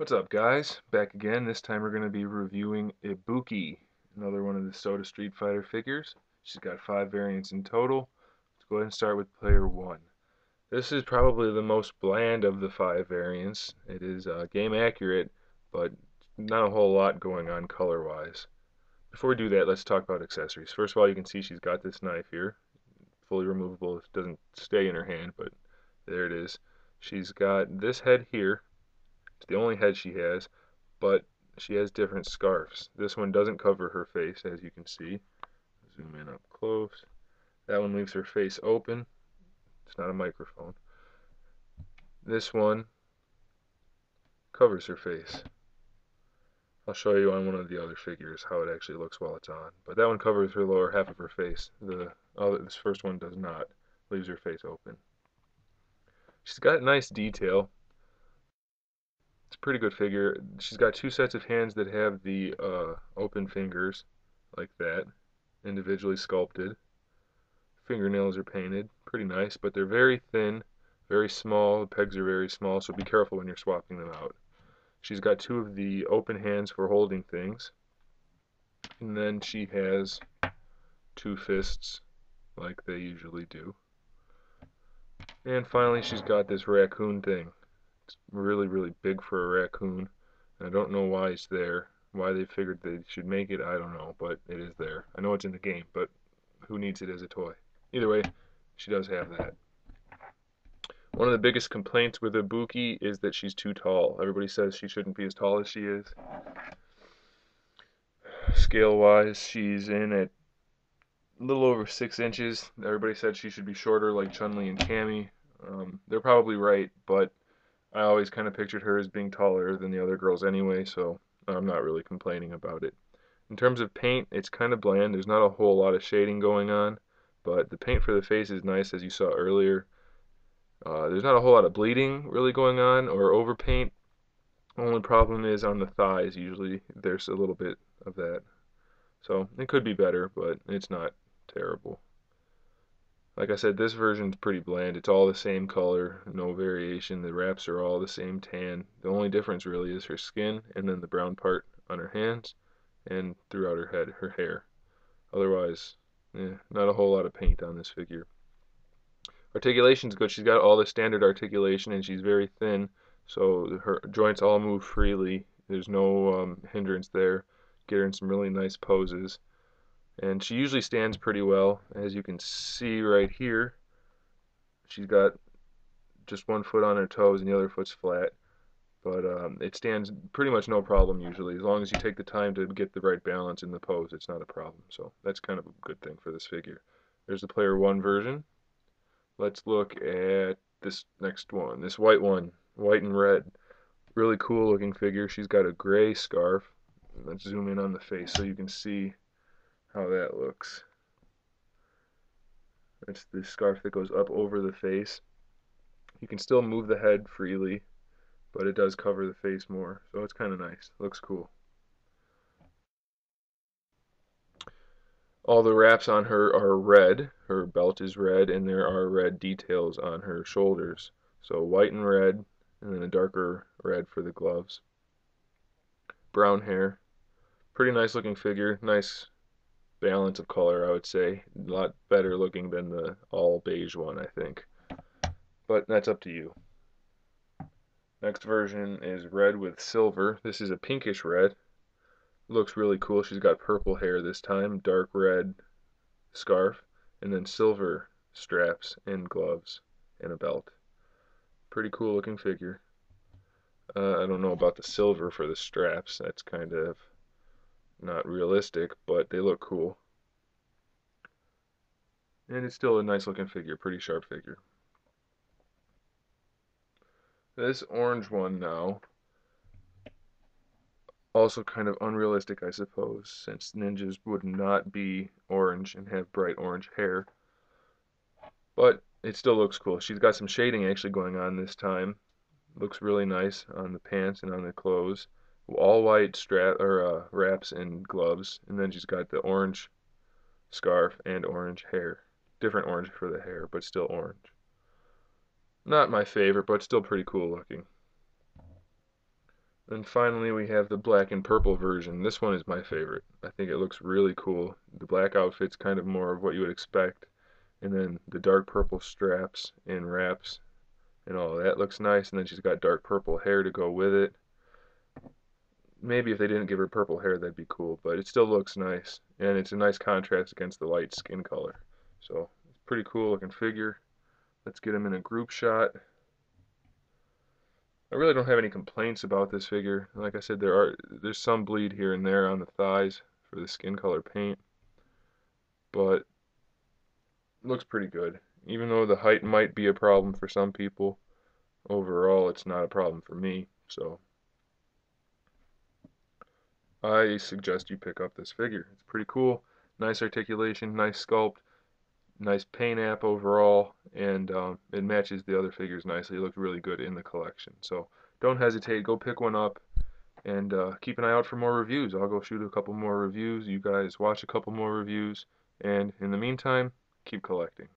What's up, guys? Back again. This time we're going to be reviewing Ibuki, another one of the SOTA Street Fighter figures. She's got 5 variants in total. Let's go ahead and start with player 1. This is probably the most bland of the 5 variants. It is game accurate, but not a whole lot going on color-wise. Before we do that, let's talk about accessories. First of all, you can see she's got this knife here, fully removable. It doesn't stay in her hand, but there it is. She's got this head here. It's the only head she has, but she has different scarves. This one doesn't cover her face, as you can see. Zoom in up close. That one leaves her face open. It's not a microphone. This one covers her face. I'll show you on one of the other figures how it actually looks while it's on. But that one covers her lower half of her face. This first one does not. Leaves her face open. She's got nice detail. It's a pretty good figure. She's got 2 sets of hands that have the open fingers, like that, individually sculpted. Fingernails are painted, pretty nice, but they're very thin, very small. The pegs are very small, so be careful when you're swapping them out. She's got 2 of the open hands for holding things, and then she has 2 fists, like they usually do. And finally, she's got this raccoon thing. It's really, really big for a raccoon. I don't know why it's there. Why they figured they should make it, I don't know, but it is there. I know it's in the game, but who needs it as a toy? Either way, she does have that. One of the biggest complaints with Ibuki is that she's too tall. Everybody says she shouldn't be as tall as she is. Scale-wise, she's in at a little over 6 inches. Everybody said she should be shorter like Chun-Li and Cammy. They're probably right, but I always kind of pictured her as being taller than the other girls anyway, so I'm not really complaining about it. In terms of paint, it's kind of bland. There's not a whole lot of shading going on, but the paint for the face is nice, as you saw earlier. There's not a whole lot of bleeding really going on or overpaint. Only problem is on the thighs. Usually there's a little bit of that. So it could be better, but it's not terrible. Like I said, this version's pretty bland. It's all the same color, no variation. The wraps are all the same tan. The only difference really is her skin and then the brown part on her hands and throughout her head, her hair. Otherwise, not a whole lot of paint on this figure. Articulation's good. She's got all the standard articulation and she's very thin, so her joints all move freely. There's no hindrance there. Get her in some really nice poses. And she usually stands pretty well. As you can see right here, she's got just one foot on her toes and the other foot's flat. But it stands pretty much no problem usually. As long as you take the time to get the right balance in the pose, it's not a problem. So that's kind of a good thing for this figure. There's the player 1 version. Let's look at this next one, this white one, white and red. Really cool looking figure. She's got a gray scarf. Let's zoom in on the face so you can see how that looks. That's the scarf that goes up over the face. You can still move the head freely, but it does cover the face more, so it's kind of nice. Looks cool. All the wraps on her are red. Her belt is red, and there are red details on her shoulders. So white and red, and then a darker red for the gloves. Brown hair. Pretty nice looking figure. Nice balance of color, I would say. A lot better looking than the all beige one, I think. But that's up to you. Next version is red with silver. This is a pinkish red. Looks really cool. She's got purple hair this time, dark red scarf, and then silver straps and gloves and a belt. Pretty cool looking figure. I don't know about the silver for the straps. That's kind of not realistic, but they look cool. And it's still a nice looking figure, pretty sharp figure. This orange one now, also kind of unrealistic, I suppose, since ninjas would not be orange and have bright orange hair. But it still looks cool. She's got some shading actually going on this time. Looks really nice on the pants and on the clothes. All white wraps and gloves, and then she's got the orange scarf and orange hair. Different orange for the hair, but still orange. Not my favorite, but still pretty cool looking. And finally, we have the black and purple version. This one is my favorite. I think it looks really cool. The black outfit's kind of more of what you would expect, and then the dark purple straps and wraps and all that looks nice. And then she's got dark purple hair to go with it. Maybe if they didn't give her purple hair, that'd be cool, but it still looks nice, and it's a nice contrast against the light skin color. So, it's a pretty cool looking figure. Let's get him in a group shot. I really don't have any complaints about this figure. Like I said, there's some bleed here and there on the thighs for the skin color paint, but it looks pretty good. Even though the height might be a problem for some people, overall it's not a problem for me. So I suggest you pick up this figure. It's pretty cool. Nice articulation, nice sculpt, nice paint app overall, and it matches the other figures nicely. It looked really good in the collection. So don't hesitate, go pick one up, and keep an eye out for more reviews. I'll go shoot a couple more reviews. You guys watch a couple more reviews, and in the meantime, keep collecting.